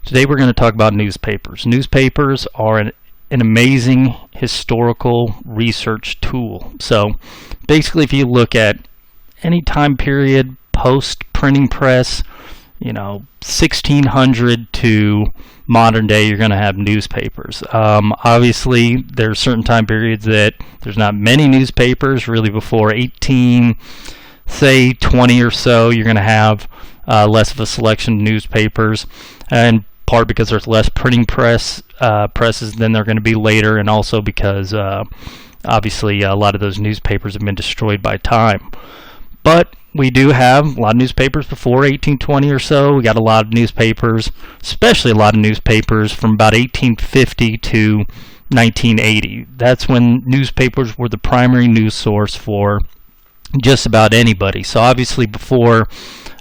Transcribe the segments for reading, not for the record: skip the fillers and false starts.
Today we're going to talk about newspapers. Newspapers are an amazing historical research tool. So basically, if you look at any time period post printing press, 1600 to modern day, you're going to have newspapers. Obviously, there are certain time periods that there's not many newspapers. Really, before 1820 or so, you're going to have less of a selection of newspapers, and part because there's less printing presses than they're going to be later, and also because obviously a lot of those newspapers have been destroyed by time. But we do have a lot of newspapers before 1820 or so. We got a lot of newspapers, especially a lot of newspapers from about 1850 to 1980. That's when newspapers were the primary news source for just about anybody. So obviously before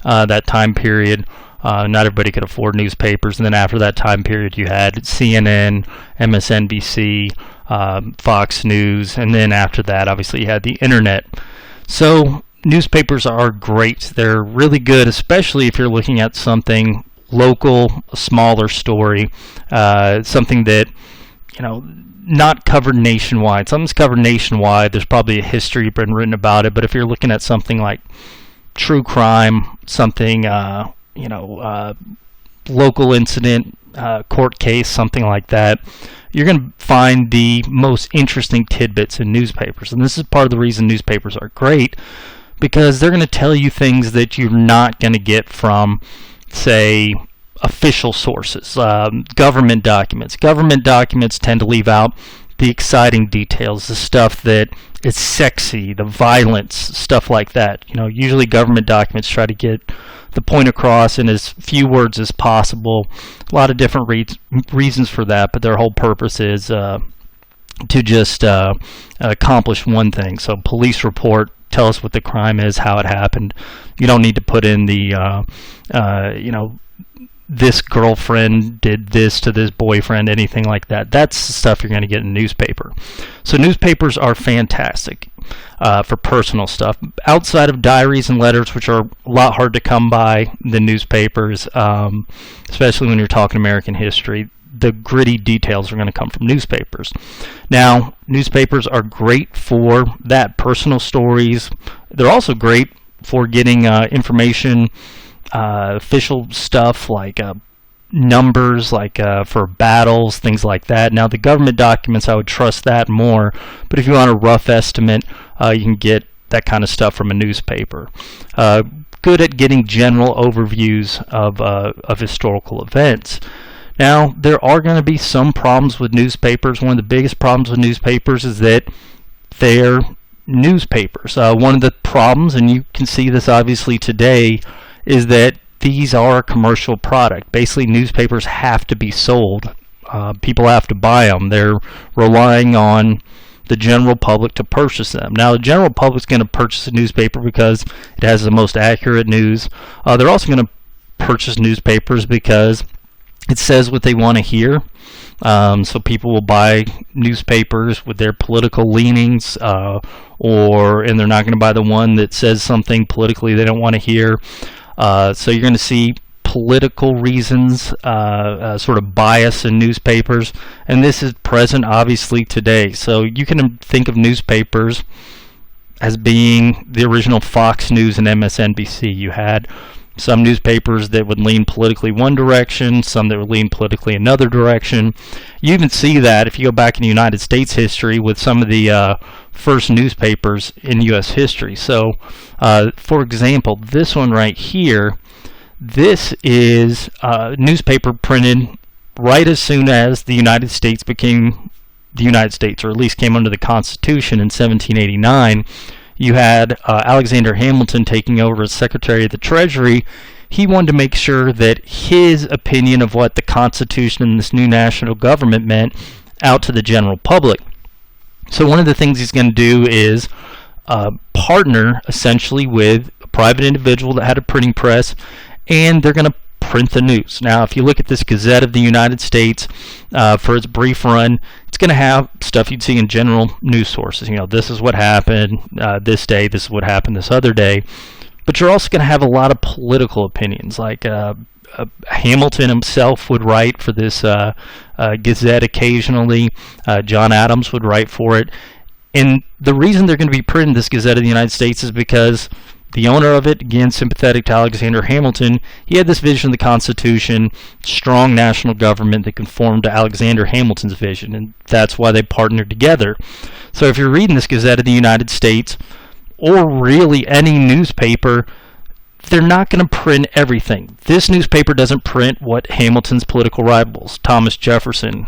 that time period, not everybody could afford newspapers, and then after that time period you had CNN, MSNBC, Fox News, and then after that obviously you had the internet. So newspapers are great. They're really good, especially if you're looking at something local, a smaller story, something that, not covered nationwide. Something's covered nationwide, there's probably a history been written about it, but if you're looking at something like true crime, something, local incident, court case, something like that, you're going to find the most interesting tidbits in newspapers. And this is part of the reason newspapers are great, because they're going to tell you things that you're not going to get from, say, official sources, government documents. Government documents tend to leave out the exciting details, the stuff that is sexy, the violence, stuff like that. Usually government documents try to get the point across in as few words as possible. A lot of different reasons for that, but their whole purpose is to just accomplish one thing. So police report, tell us what the crime is, how it happened. You don't need to put in the, this girlfriend did this to this boyfriend, anything like that. That's the stuff you're going to get in a newspaper. So newspapers are fantastic for personal stuff. Outside of diaries and letters, which are a lot hard to come by than newspapers, especially when you're talking American history, the gritty details are going to come from newspapers. Now, newspapers are great for that, personal stories. They're also great for getting information, official stuff like numbers, like for battles, things like that. Now, the government documents, I would trust that more, but if you want a rough estimate, you can get that kind of stuff from a newspaper. Good at getting general overviews of historical events. Now, there are going to be some problems with newspapers. One of the biggest problems with newspapers is that they're newspapers. One of the problems, and you can see this obviously today, is that these are a commercial product. Basically, newspapers have to be sold. People have to buy them. They're relying on the general public to purchase them. Now, the general public's going to purchase a newspaper because it has the most accurate news. They're also going to purchase newspapers because it says what they want to hear. So people will buy newspapers with their political leanings, and they're not going to buy the one that says something politically they don't want to hear. So you're going to see political reasons, sort of bias in newspapers, and this is present obviously today. So you can think of newspapers as being the original Fox News and MSNBC. You had some newspapers that would lean politically one direction, some that would lean politically another direction. You even see that if you go back in United States history with some of the first newspapers in U.S. history. So, for example, this one right here, this is a newspaper printed right as soon as the United States became the United States, or at least came under the Constitution in 1789. You had Alexander Hamilton taking over as Secretary of the Treasury. He wanted to make sure that his opinion of what the Constitution and this new national government meant out to the general public. So one of the things he's going to do is partner essentially with a private individual that had a printing press, and they're going to print the news. Now, if you look at this Gazette of the United States for its brief run, it's going to have stuff you'd see in general news sources. This is what happened this day, this is what happened this other day. But you're also going to have a lot of political opinions, like Hamilton himself would write for this Gazette occasionally. John Adams would write for it. And the reason they're going to be printing this Gazette of the United States is because the owner of it, again, sympathetic to Alexander Hamilton, he had this vision of the Constitution, strong national government that conformed to Alexander Hamilton's vision, and that's why they partnered together. So if you're reading this Gazette of the United States, or really any newspaper, they're not going to print everything. This newspaper doesn't print what Hamilton's political rivals, Thomas Jefferson,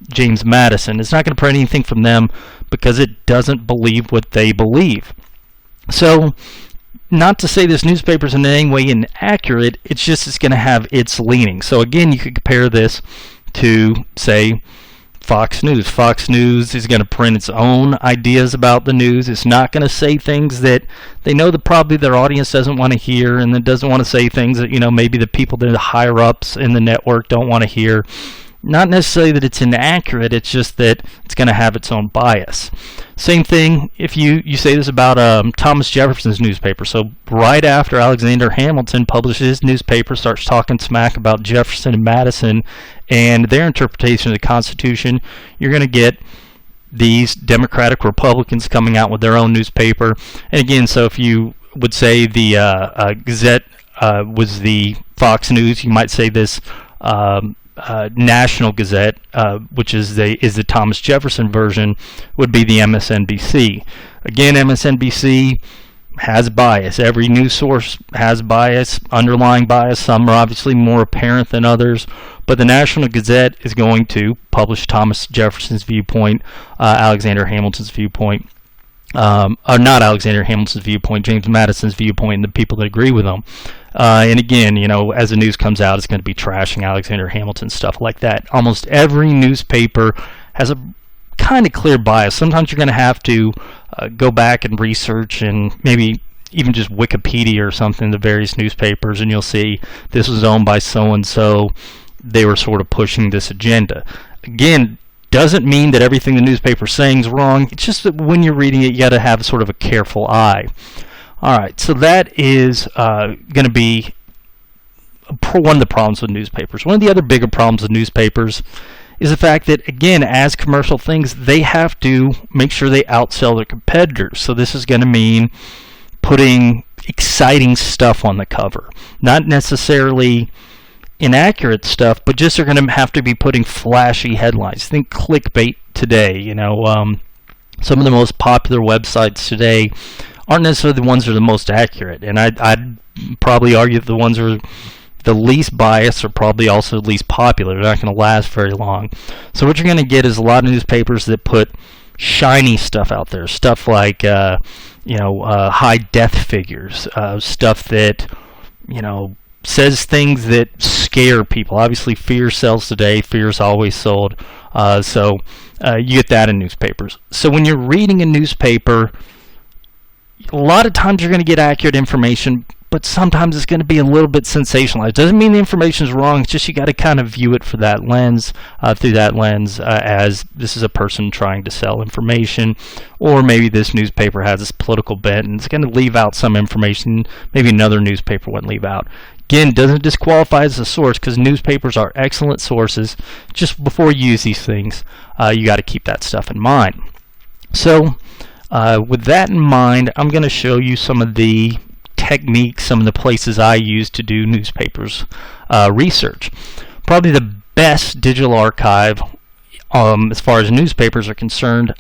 James Madison, it's not going to print anything from them because it doesn't believe what they believe. So, not to say this newspaper is in any way inaccurate, it's just it's going to have its leaning. So again, you could compare this to, say, Fox News. Fox News is going to print its own ideas about the news. It's not going to say things that they know that probably their audience doesn't want to hear, and it doesn't want to say things that, maybe the people that are higher ups in the network don't want to hear. Not necessarily that it's inaccurate, it's just that it's going to have its own bias. Same thing if you say this about Thomas Jefferson's newspaper. So right after Alexander Hamilton publishes his newspaper, starts talking smack about Jefferson and Madison and their interpretation of the Constitution, you're going to get these Democratic Republicans coming out with their own newspaper. And again, so if you would say the Gazette was the Fox News, you might say this National Gazette, which is the Thomas Jefferson version, would be the MSNBC. Again, MSNBC has bias. Every news source has bias, underlying bias. Some are obviously more apparent than others, but the National Gazette is going to publish Thomas Jefferson's viewpoint, Alexander Hamilton's viewpoint, or not Alexander Hamilton's viewpoint, James Madison's viewpoint, and the people that agree with him. And again, as the news comes out, it's going to be trashing Alexander Hamilton, stuff like that. Almost every newspaper has a kind of clear bias. Sometimes you're going to have to go back and research and maybe even just Wikipedia or something, the various newspapers, and you'll see this was owned by so-and-so. They were sort of pushing this agenda. Again, doesn't mean that everything the newspaper's saying is wrong. It's just that when you're reading it, you got to have sort of a careful eye. All right, so that is going to be one of the problems with newspapers. One of the other bigger problems with newspapers is the fact that, again, as commercial things, they have to make sure they outsell their competitors. So this is going to mean putting exciting stuff on the cover. Not necessarily inaccurate stuff, but just they're going to have to be putting flashy headlines. Think clickbait today. Some of the most popular websites today aren't necessarily the ones that are the most accurate, and I'd probably argue that the ones that are the least biased are probably also the least popular. They're not going to last very long. So what you're going to get is a lot of newspapers that put shiny stuff out there, stuff like high death figures, stuff that says things that scare people. Obviously, fear sells today. Fear is always sold. So you get that in newspapers. So when you're reading a newspaper, a lot of times you're going to get accurate information, but sometimes it's going to be a little bit sensationalized. Doesn't mean the information is wrong. It's just you got to kind of view it for that lens, through that lens, as this is a person trying to sell information, or maybe this newspaper has this political bent and it's going to leave out some information maybe another newspaper wouldn't leave out. Again, doesn't disqualify as a source, because newspapers are excellent sources. Just before you use these things, you got to keep that stuff in mind. So with that in mind, I'm going to show you some of the techniques, some of the places I use to do newspapers research. Probably the best digital archive as far as newspapers are concerned,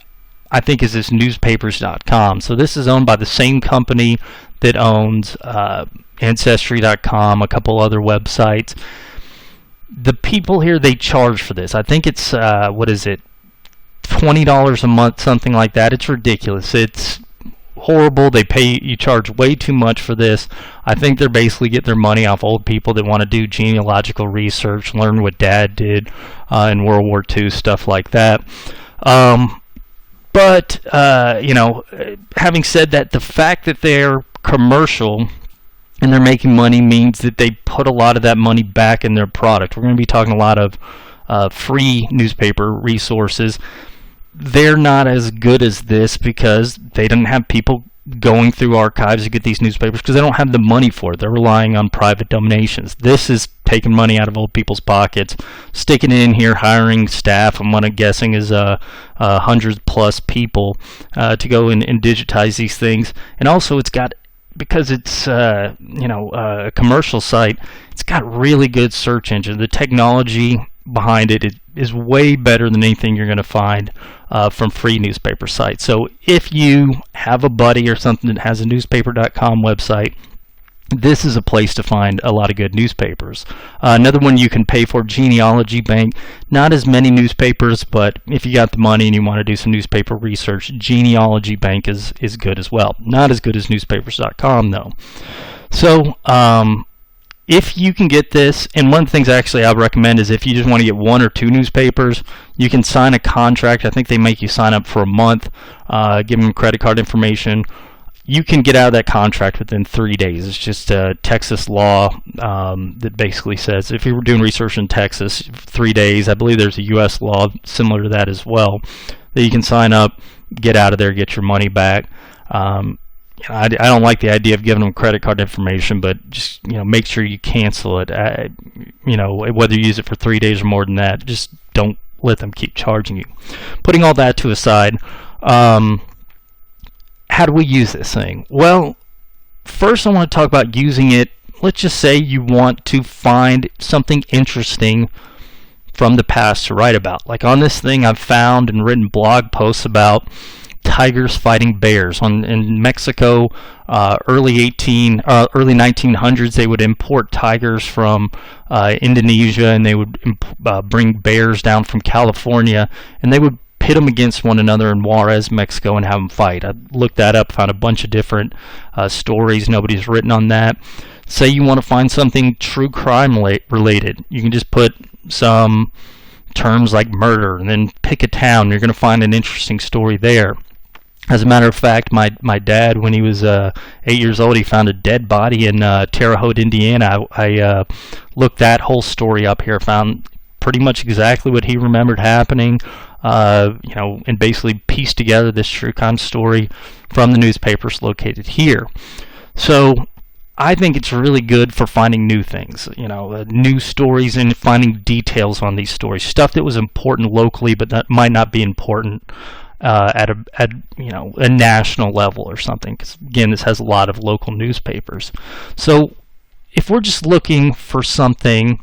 I think, is this newspapers.com. So this is owned by the same company that owns Ancestry.com, a couple other websites. The people here, they charge for this. I think it's $20 a month, something like that. It's ridiculous. It's horrible. You charge way too much for this. I think they're basically getting their money off old people that want to do genealogical research, learn what Dad did in World War II, stuff like that. But having said that, the fact that they're commercial and they're making money means that they put a lot of that money back in their product. We're going to be talking a lot of free newspaper resources. They're not as good as this because they don't have people going through archives to get these newspapers because they don't have the money for it. They're relying on private donations. This is taking money out of old people's pockets, sticking it in here, hiring staff. I'm guessing is 100+ people to go and digitize these things. And also, it's got, because it's a commercial site, it's got really good search engine. The technology behind it is way better than anything you're going to find from free newspaper sites. So if you have a buddy or something that has a newspaper.com website, this is a place to find a lot of good newspapers. Another one you can pay for, Genealogy Bank. Not as many newspapers, but if you got the money and you want to do some newspaper research, Genealogy Bank is good as well. Not as good as newspapers.com though. So if you can get this, and one of the things actually I would recommend is if you just want to get 1 or 2 newspapers, you can sign a contract. I think they make you sign up for a month, give them credit card information. You can get out of that contract within 3 days. It's just a Texas law that basically says if you were doing research in Texas, 3 days. I believe there's a U.S. law similar to that as well, that you can sign up, get out of there, get your money back. I don't like the idea of giving them credit card information, but just make sure you cancel it. Whether you use it for 3 days or more than that, just don't let them keep charging you. Putting all that to aside, how do we use this thing? Well, first I want to talk about using it. Let's just say you want to find something interesting from the past to write about. Like on this thing, I've found and written blog posts about tigers fighting bears. In Mexico, early 1900s, they would import tigers from Indonesia, and they would bring bears down from California, and they would pit them against one another in Juarez, Mexico, and have them fight. I looked that up, found a bunch of different stories. Nobody's written on that. Say you want to find something true crime related. You can just put some terms like murder and then pick a town. You're going to find an interesting story there. As a matter of fact, my dad, when he was 8 years old, he found a dead body in Terre Haute, Indiana. I looked that whole story up here, found pretty much exactly what he remembered happening, and basically pieced together this true crime story from the newspapers located here. So I think it's really good for finding new things, new stories, and finding details on these stories, stuff that was important locally but that might not be important at a national level or something, because again, this has a lot of local newspapers. So if we're just looking for something,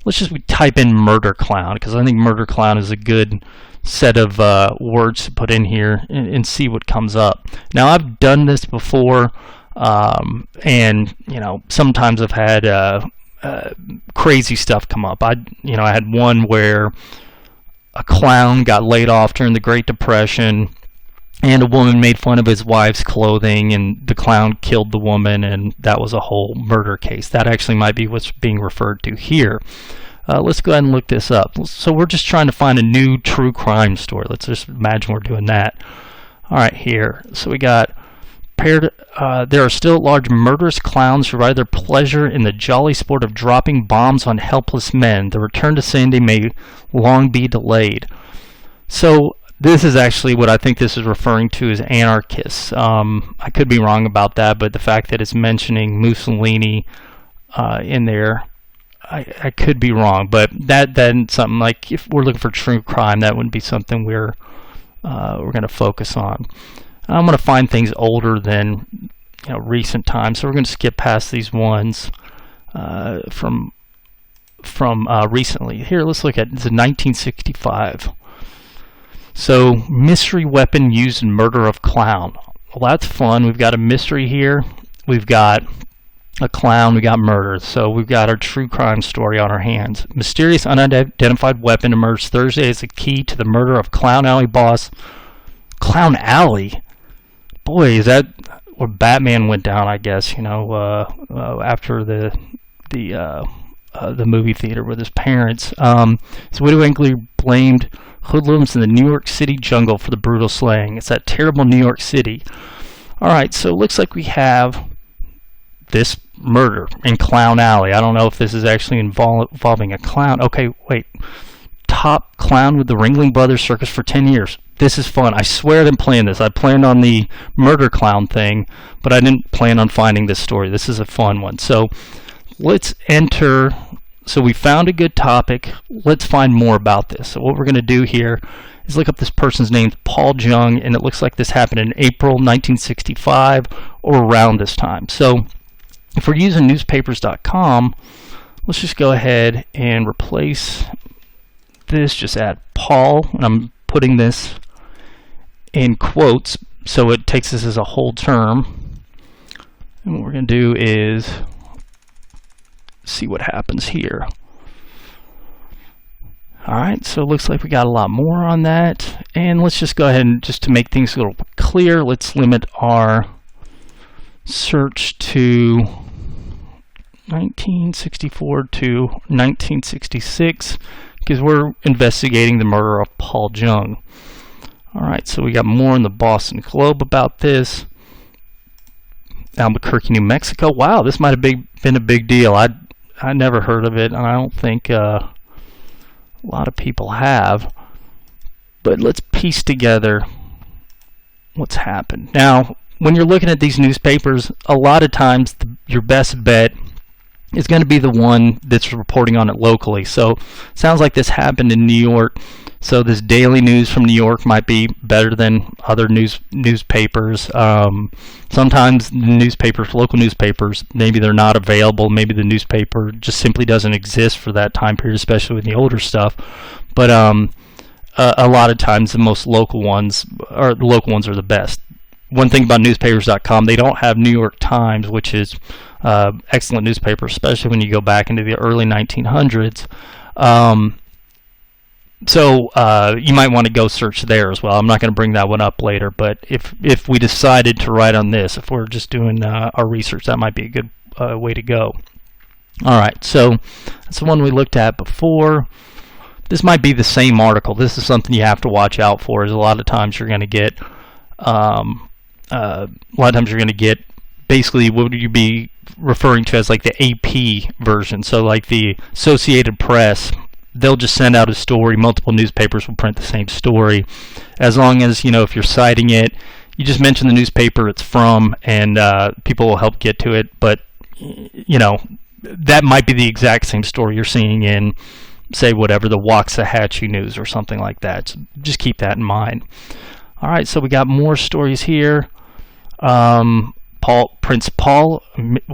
let's just type in murder clown, because I think murder clown is a good set of words to put in here and see what comes up. Now, I've done this before, and sometimes I've had crazy stuff come up. I had one where a clown got laid off during the Great Depression, and a woman made fun of his wife's clothing, and the clown killed the woman, and that was a whole murder case. That actually might be what's being referred to here. Let's go ahead and look this up. So we're just trying to find a new true crime story. Let's just imagine we're doing that. All right, here. So we got there are still at large murderous clowns who ride their pleasure in the jolly sport of dropping bombs on helpless men. The return to Sandy may long be delayed. So this is actually what I think this is referring to as anarchists. I could be wrong about that, but the fact that it's mentioning Mussolini in there, I could be wrong. But that's something like, if we're looking for true crime, that wouldn't be something we're going to focus on. I'm going to find things older than recent times, so we're going to skip past these ones from recently. Here, let's look at this. 1965. So, mystery weapon used in murder of clown. Well, that's fun. We've got a mystery here. We've got a clown. We got murder. So we've got our true crime story on our hands. Mysterious unidentified weapon emerged Thursday as a key to the murder of Clown Alley boss. Clown Alley? Boy, is that where Batman went down, I guess, after the movie theater with his parents. So Widow Engley blamed hoodlums in the New York City jungle for the brutal slaying. It's that terrible New York City. Alright, so it looks like we have this murder in Clown Alley. I don't know if this is actually involving a clown. Okay, wait. Top clown with the Ringling Brothers Circus for 10 years. This is fun. I swear I didn't plan this. I planned on the murder clown thing, but I didn't plan on finding this story. This is a fun one. So let's enter. So we found a good topic. Let's find more about this. So what we're going to do here is look up this person's name, Paul Jung, and it looks like this happened in April 1965 or around this time. So if we're using newspapers.com, let's just go ahead and replace this. Just add Paul, and I'm putting this in quotes so it takes this as a whole term. And what we're going to do is see what happens here. Alright, so it looks like we got a lot more on that. And let's just go ahead and, just to make things a little clear, let's limit our search to 1964 to 1966 because we're investigating the murder of Paul Jung. Alright, so we got more in the Boston Globe about this. Albuquerque, New Mexico. Wow, this might have been a big deal. I never heard of it, and I don't think a lot of people have. But let's piece together what's happened. Now, when you're looking at these newspapers, a lot of times your best bet is going to be the one that's reporting on it locally. So sounds like this happened in New York. So this daily news from New York might be better than other newspapers. Sometimes the local newspapers, maybe they're not available. Maybe the newspaper just simply doesn't exist for that time period, especially with the older stuff. But a lot of times the local ones are the best. One thing about newspapers.com, they don't have New York Times, which is excellent newspaper, especially when you go back into the early 1900s. So you might want to go search there as well. I'm not going to bring that one up later, but if we decided to write on this, if we're just doing our research, that might be a good way to go. All right, so that's the one we looked at before. This might be the same article. This is something you have to watch out for. Is a lot of times you're going to get basically what would you be referring to as like the AP version. So like the Associated Press, they'll just send out a story. Multiple newspapers will print the same story. As long as, if you're citing it, you just mention the newspaper it's from, and people will help get to it. But, that might be the exact same story you're seeing in, say, whatever, the Waxahachie News or something like that. So just keep that in mind. All right, so we got more stories here. Prince Paul,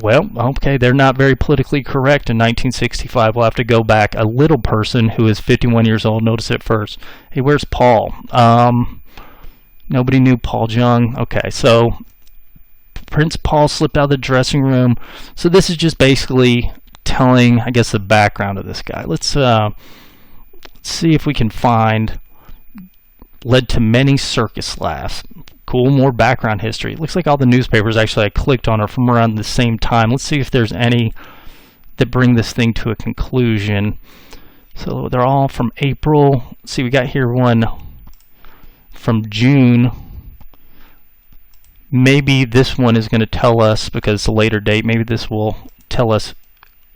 well, okay, they're not very politically correct in 1965. We'll have to go back. A little person who is 51 years old, notice it first. Hey, where's Paul? Nobody knew Paul Jung. Okay, so Prince Paul slipped out of the dressing room. So this is just basically telling, I guess, the background of this guy. Let's see if we can find led to many circus laughs. Cool, more background history. It looks like all the newspapers actually I clicked on are from around the same time. Let's see if there's any that bring this thing to a conclusion. So they're all from April. Let's see, we got here one from June. Maybe this one is going to tell us, because it's a later date, maybe this will tell us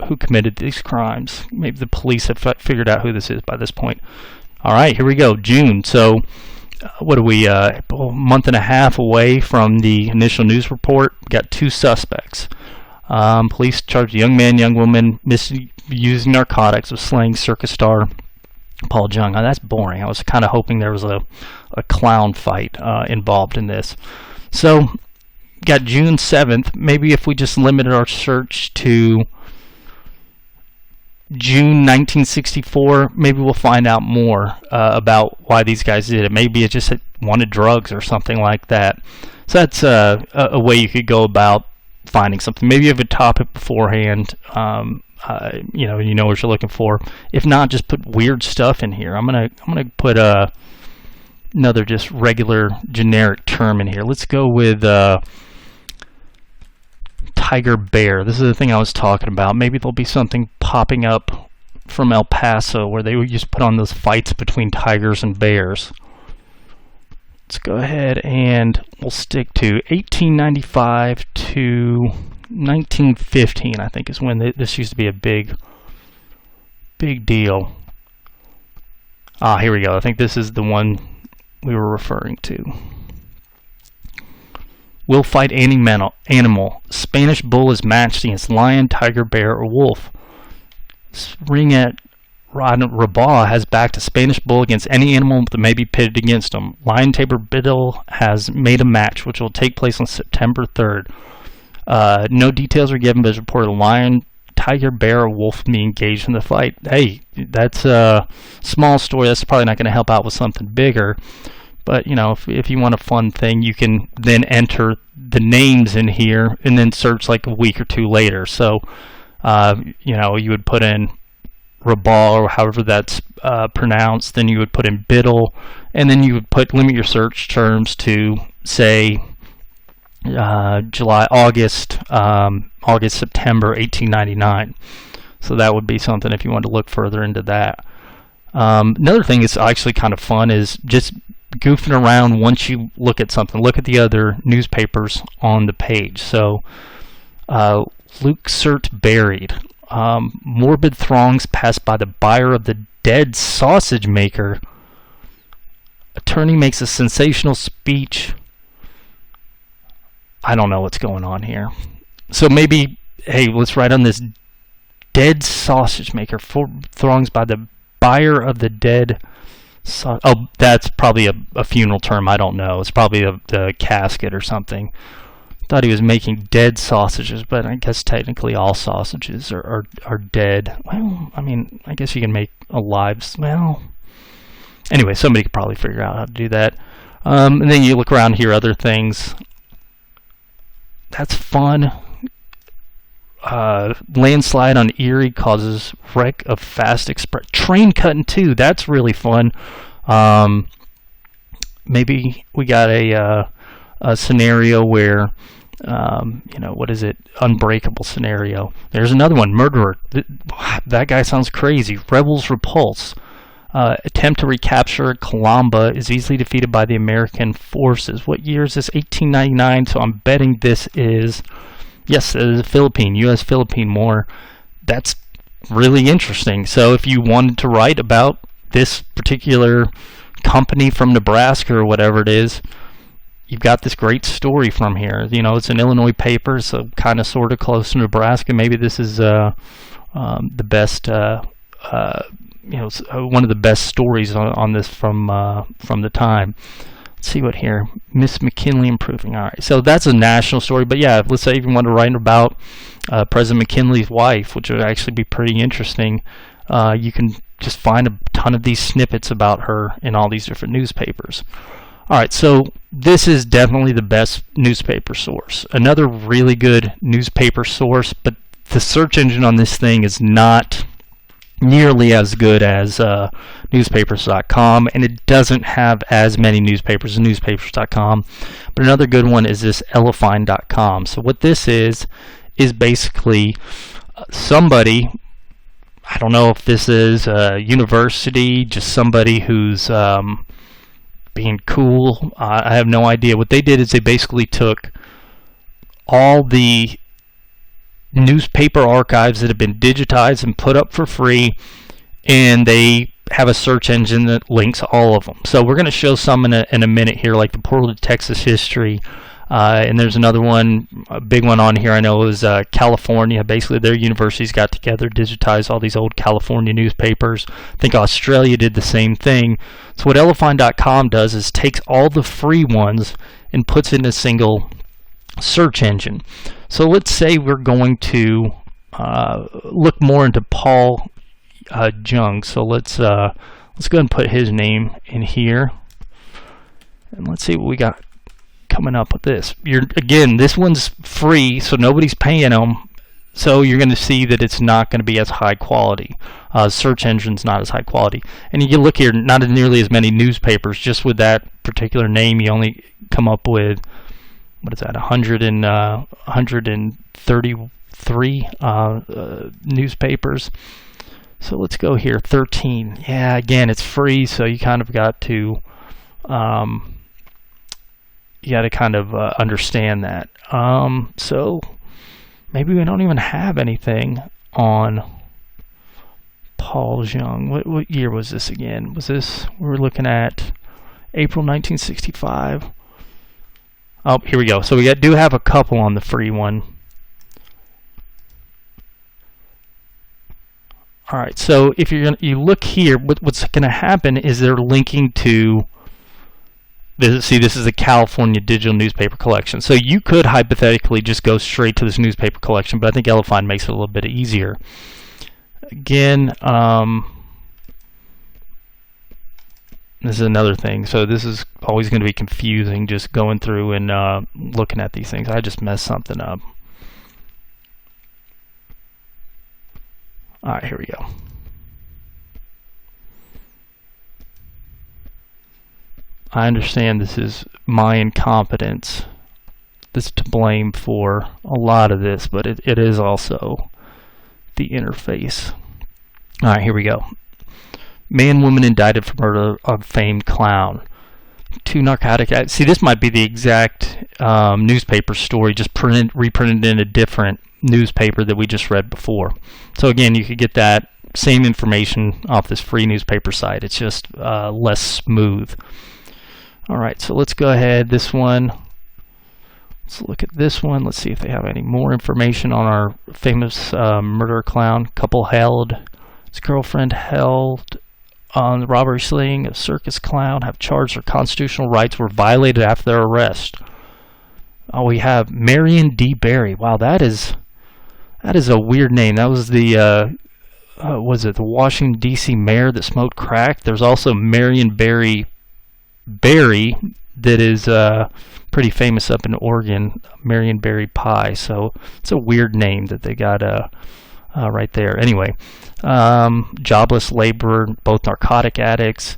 who committed these crimes. Maybe the police have figured out who this is by this point. All right, here we go, June. So what are we, a month and a half away from the initial news report? We got 2 suspects. Police charged a young man, young woman misusing narcotics with slaying circus star Paul Jung. Now, that's boring. I was kind of hoping there was a clown fight involved in this. So, got June 7th. Maybe if we just limited our search to June 1964, maybe we'll find out more about why these guys did it. Maybe it just wanted drugs or something like that. So that's a way you could go about finding something. Maybe you have a topic beforehand, you know what you're looking for. If not, just put weird stuff in here. I'm gonna put another just regular generic term in here. Let's go with tiger bear. This is the thing I was talking about. Maybe there'll be something popping up from El Paso where they would just put on those fights between tigers and bears. Let's go ahead and we'll stick to 1895 to 1915, I think is when this used to be a big deal. Here we go. I think this is the one we were referring to. Will fight any animal. Spanish bull is matched against lion, tiger, bear, or wolf. Ring at Rabaul has backed a Spanish bull against any animal that may be pitted against him. Lion Tabor Biddle has made a match which will take place on September 3rd. No details are given, but it's reported a lion, tiger, bear, or wolf be engaged in the fight. Hey, that's a small story. That's probably not going to help out with something bigger. But, you know, if you want a fun thing, you can then enter the names in here and then search like a week or two later. So, you know, you would put in Rabaul, or however that's pronounced, then you would put in Biddle, and then you would limit your search terms to, say, August, September 1899. So that would be something if you want to look further into that. Another thing that's actually kind of fun is just goofing around once you look at something. Look at the other newspapers on the page. So, Luke Cert buried. Morbid throngs passed by the buyer of the dead sausage maker. Attorney makes a sensational speech. I don't know what's going on here. So maybe, hey, let's write on this dead sausage maker. Throngs by the buyer of the dead. Oh, that's probably a funeral term. I don't know. It's probably the casket or something. Thought he was making dead sausages, but I guess technically all sausages are dead. Well, I mean, I guess you can make alive. Well, anyway, somebody could probably figure out how to do that. And then you look around here, other things. That's fun. Landslide on Erie causes wreck of fast express. Train cut in two. That's really fun. Maybe we got a scenario where, you know, what is it? Unbreakable scenario. There's another one. Murderer. That guy sounds crazy. Rebels repulse. Attempt to recapture Calamba is easily defeated by the American forces. What year is this? 1899. So I'm betting this is, yes, it is U.S. Philippine War. That's really interesting. So if you wanted to write about this particular company from Nebraska or whatever it is, you've got this great story from here. You know, it's an Illinois paper, so kind of sort of close to Nebraska. Maybe this is the best, you know, one of the best stories on this from the time. Let's see what here. Miss McKinley improving. All right, so that's a national story. But yeah, let's say if you want to write about President McKinley's wife, which would actually be pretty interesting, you can just find a ton of these snippets about her in all these different newspapers. All right, so this is definitely the best newspaper source. Another really good newspaper source, but the search engine on this thing is not nearly as good as newspapers.com, and it doesn't have as many newspapers as newspapers.com. But another good one is this Elefine.com. So what this is basically somebody, I don't know if this is a university, just somebody who's being cool. I have no idea. What they did is they basically took all the newspaper archives that have been digitized and put up for free, and they have a search engine that links all of them. So we're going to show some in a minute here, like the Portal to Texas History. And there's another one, a big one on here I know is California. Basically, their universities got together, digitized all these old California newspapers. I think Australia did the same thing. So what Elefine.com does is takes all the free ones and puts in a single search engine. So let's say we're going to look more into Paul Jung. So let's go ahead and put his name in here, and let's see what we got coming up with this. Again, this one's free, so nobody's paying them. So you're going to see that it's not going to be as high quality. Search engine's not as high quality. And you can look here, not nearly as many newspapers. Just with that particular name, you only come up with, what is that, 133 newspapers. So let's go here, 13. Yeah, again, it's free, so you kind of got to understand that. So maybe we don't even have anything on Paul Jung. What year was this again? Was this, we were looking at April 1965. Oh, here we go. So we do have a couple on the free one. All right, so if you look here, what's going to happen is they're linking to this. See, this is the California Digital Newspaper Collection. So you could hypothetically just go straight to this newspaper collection, but I think Elefind makes it a little bit easier. Again, this is another thing. So this is always going to be confusing, just going through and looking at these things. I just messed something up. All right, here we go. I understand this is my incompetence that's to blame for a lot of this, but it is also the interface. All right, here we go. Man, woman indicted for murder of famed clown. 2 narcotic addicts. See, this might be the exact newspaper story, just reprinted in a different newspaper that we just read before. So again, you could get that same information off this free newspaper site. It's just less smooth. All right, so let's go ahead. This one. Let's look at this one. Let's see if they have any more information on our famous murder clown. Couple held. His girlfriend held on the robbery slaying of circus clown have charged their constitutional rights were violated after their arrest. Oh, we have Marion D. Barry. Wow, that is a weird name. That was the was it the Washington D.C. mayor that smoked crack? There's also Marion Barry that is pretty famous up in Oregon, Marion Barry Pie. So it's a weird name that they got right there. Anyway, jobless laborer, both narcotic addicts.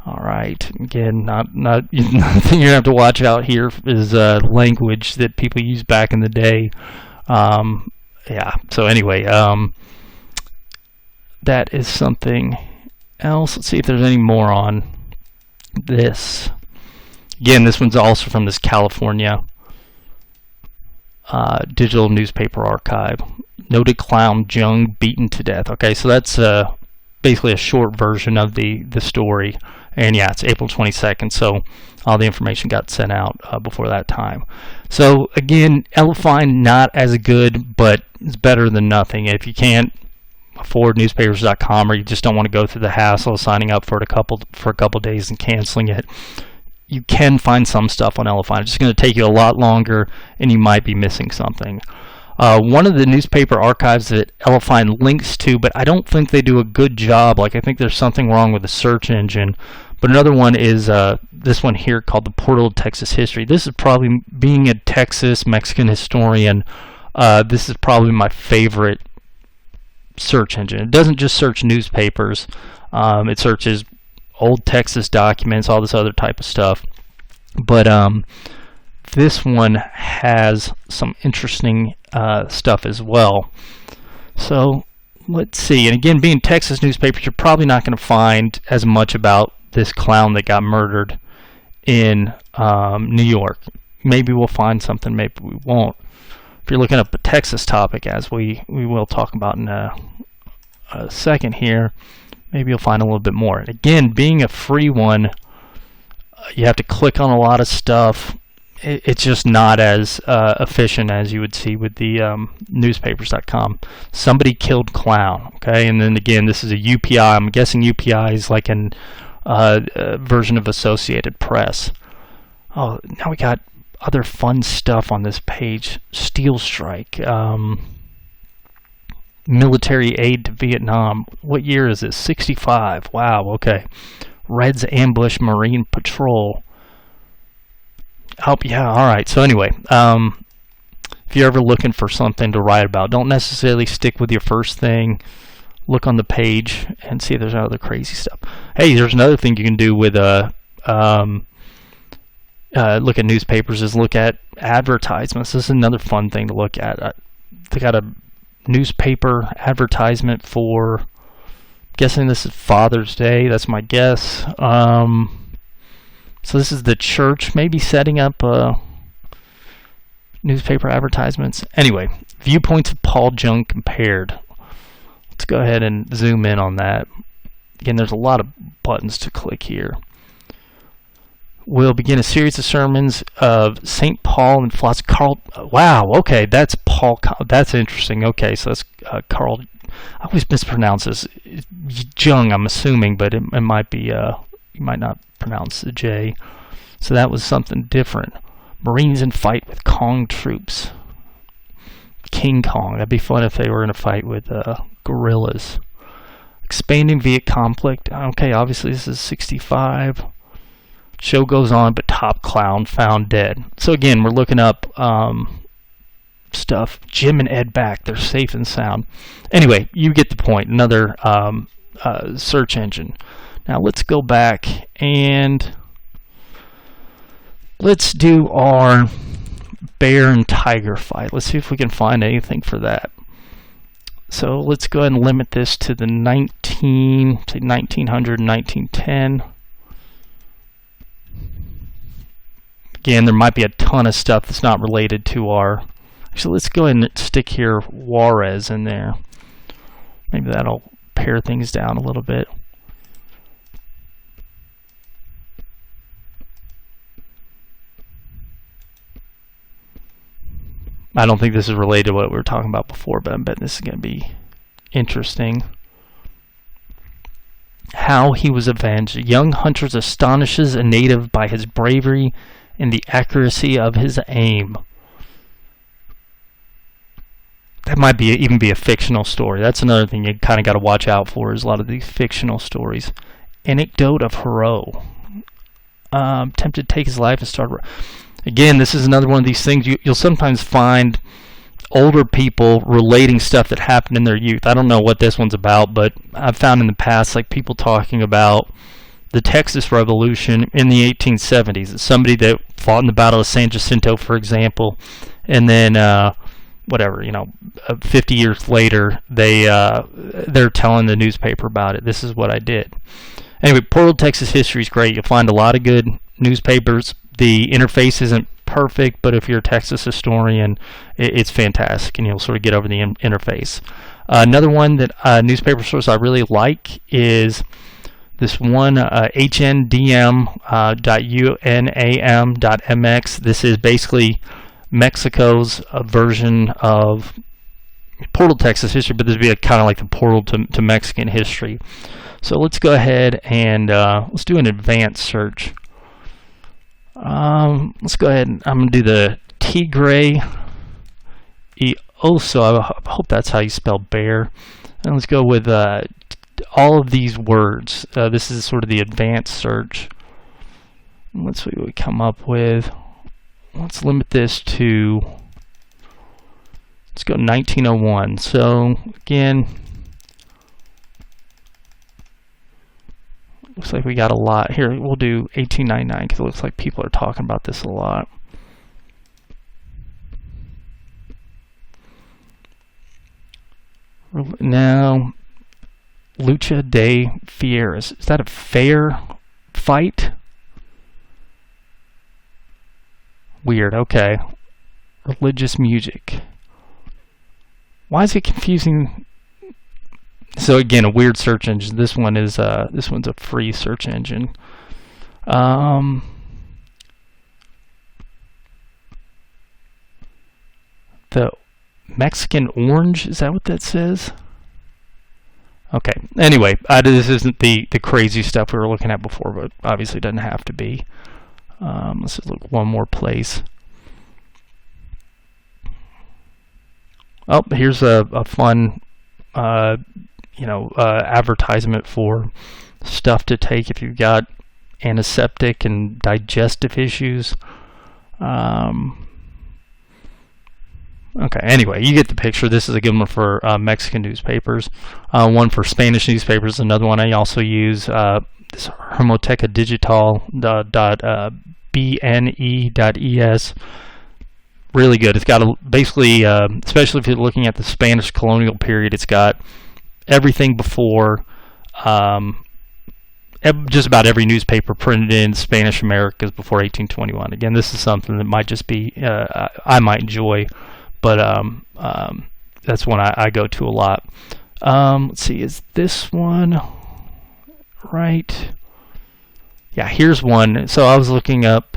All right. Again, not the thing you have to watch out here is language that people used back in the day. Yeah. So anyway, that is something else. Let's see if there's any more on this. Again, this one's also from this California digital newspaper archive. Noted clown Jung beaten to death. Okay, so that's basically a short version of the story. And yeah, it's April 22nd, so all the information got sent out before that time. So again, Elefind not as good, but it's better than nothing. If you can't afford newspapers.com, or you just don't want to go through the hassle of signing up for a couple days and canceling it, you can find some stuff on Elefind. It's just going to take you a lot longer, and you might be missing something. One of the newspaper archives that Elefind links to, but I don't think they do a good job. Like, I think there's something wrong with the search engine. But another one is this one here called the Portal to Texas History. This is probably, being a Texas Mexican historian, this is probably my favorite search engine. It doesn't just search newspapers. It searches old Texas documents, all this other type of stuff. But this one has some interesting stuff as well. So let's see. And again, being Texas newspapers, you're probably not going to find as much about this clown that got murdered in New York. Maybe we'll find something, maybe we won't. If you're looking up a Texas topic, as we will talk about in a second here, maybe you'll find a little bit more. And again, being a free one, you have to click on a lot of stuff. It's just not as efficient as you would see with the newspapers.com. Somebody killed clown, okay? And then again, this is a UPI. I'm guessing UPI is like an version of Associated Press. Oh, now we got other fun stuff on this page. Steel Strike. Military aid to Vietnam. What year is this? 65. Wow, okay. Reds ambush Marine Patrol. Oh, yeah, alright. So anyway, if you're ever looking for something to write about, don't necessarily stick with your first thing. Look on the page and see if there's other crazy stuff. Hey, there's another thing you can do with look at newspapers is look at advertisements. This is another fun thing to look at. They got a newspaper advertisement for, I'm guessing this is Father's Day. That's my guess. So this is the church maybe setting up newspaper advertisements. Anyway, viewpoints of Paul Jung compared. Let's go ahead and zoom in on that. Again, there's a lot of buttons to click here. will begin a series of sermons of St. Paul and philosopher Carl. Wow, okay, that's Paul. That's interesting. Okay, so that's Carl. I always mispronounce this. Jung, I'm assuming, but it might be. You might not pronounce the J. So that was something different. Marines in fight with Kong troops. King Kong. That'd be fun if they were in a fight with gorillas. Expanding Viet conflict. Okay, obviously this is 65. Show goes on, but top clown found dead. So again, we're looking up stuff. Jim and Ed back. They're safe and sound. Anyway, you get the point. Another search engine. Now let's go back and let's do our bear and tiger fight. Let's see if we can find anything for that. So let's go ahead and limit this to the 1900, 1910. Again, there might be a ton of stuff that's not related to our... Actually, let's go ahead and stick here Juarez in there. Maybe that'll pare things down a little bit. I don't think this is related to what we were talking about before, but I'm betting this is going to be interesting. How he was avenged. Young Hunters astonishes a native by his bravery and the accuracy of his aim. That might be even be a fictional story. That's another thing you kind of got to watch out for, is a lot of these fictional stories. Anecdote of Hero. Tempted to take his life and start... Again, this is another one of these things you'll sometimes find older people relating stuff that happened in their youth. I don't know what this one's about, but I've found in the past like people talking about the Texas Revolution in the 1870s. It's somebody that fought in the Battle of San Jacinto, for example, and then 50 years later they're telling the newspaper about it. This is what I did. Anyway, Portal Texas history is great. You'll find a lot of good newspapers. The interface isn't perfect, but if you're a Texas historian, it's fantastic, and you'll sort of get over the interface. Another one that newspaper source I really like is this one, hdm.unam.mx. This is basically Mexico's version of Portal Texas history, but this would be kind of like the portal to Mexican history. So let's go ahead and let's do an advanced search. Let's go ahead and I'm going to do the Tigre y Oso. I hope that's how you spell bear. And let's go with all of these words. This is sort of the advanced search. Let's see what we come up with. Let's limit this to, let's go 1901. So again, looks like we got a lot. Here, we'll do 1899 because it looks like people are talking about this a lot. Now, Lucha de Fieras. Is that a fair fight? Weird, okay. Religious music. Why is it confusing? So again, a weird search engine. This one is this one's a free search engine. The Mexican orange, is that what that says? Okay. Anyway, this isn't the crazy stuff we were looking at before, but obviously it doesn't have to be. Let's just look one more place. Oh, here's a fun advertisement for stuff to take if you've got antiseptic and digestive issues. Okay, anyway, you get the picture. This is a good one for Mexican newspapers. One for Spanish newspapers. Another one I also use, this Hermoteca Digital .bne.es. Really good. It's got basically, especially if you're looking at the Spanish colonial period, it's got everything before, just about every newspaper printed in Spanish Americas before 1821. Again, this is something that might just be, I might enjoy, but that's one I go to a lot. Let's see, is this one right? Yeah, here's one. So I was looking up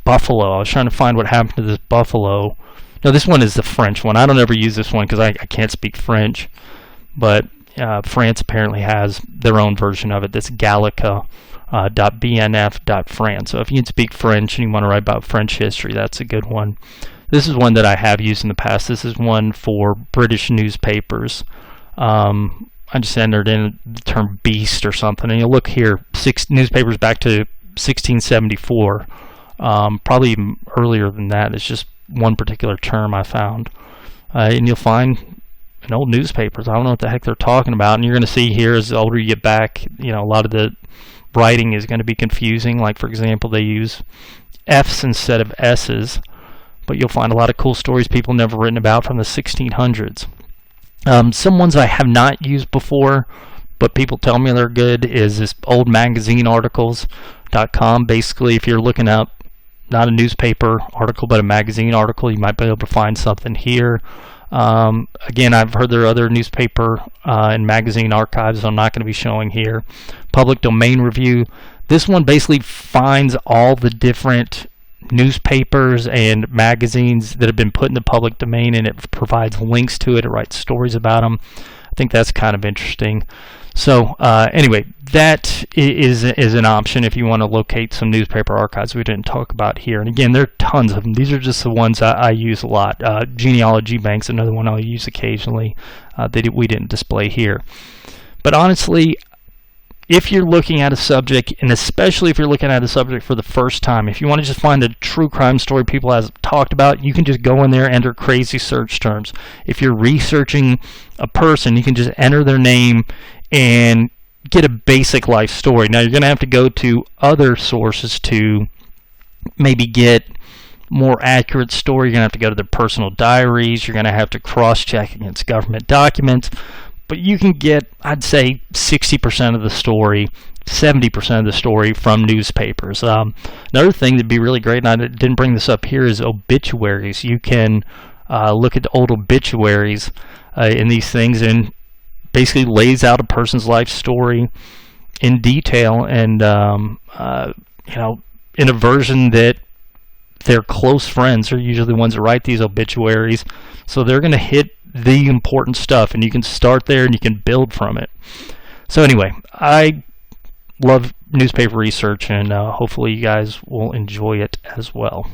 buffalo. I was trying to find what happened to this buffalo. No, this one is the French one. I don't ever use this one because I can't speak French, but France apparently has their own version of it. That's Gallica.bnf.France. So if you can speak French and you want to write about French history, that's a good one. This is one that I have used in the past. This is one for British newspapers. I just entered in the term beast or something, and you'll look here, 6 newspapers back to 1674. Probably even earlier than that. It's just one particular term I found. And you'll find in old newspapers, I don't know what the heck they're talking about. And you're going to see here, as the older you get back, a lot of the writing is going to be confusing. Like, for example, they use F's instead of S's. But you'll find a lot of cool stories people never written about from the 1600s. Some ones I have not used before, but people tell me they're good, is this old magazine articles.com. Basically, if you're looking up not a newspaper article, but a magazine article, you might be able to find something here. Again, I've heard there are other newspaper and magazine archives I'm not going to be showing here. Public Domain Review. This one basically finds all the different newspapers and magazines that have been put in the public domain, and it provides links to it. It writes stories about them. I think that's kind of interesting. So anyway, that is an option if you want to locate some newspaper archives we didn't talk about here. And again, there are tons of them. These are just the ones I use a lot. Genealogy Bank's another one I'll use occasionally that we didn't display here. But honestly, if you're looking at a subject, and especially if you're looking at a subject for the first time, if you want to just find a true crime story people have talked about, you can just go in there, enter crazy search terms. If you're researching a person, you can just enter their name and get a basic life story. Now, you're going to have to go to other sources to maybe get more accurate story. You're going to have to go to their personal diaries. You're going to have to cross-check against government documents. But you can get, I'd say, 60% of the story, 70% of the story from newspapers. Another thing that'd be really great, and I didn't bring this up here, is obituaries. You can look at the old obituaries in these things, and basically lays out a person's life story in detail, and in a version that their close friends are usually the ones that write these obituaries, so they're going to hit the important stuff, and you can start there and you can build from it. So anyway, I love newspaper research, and hopefully you guys will enjoy it as well.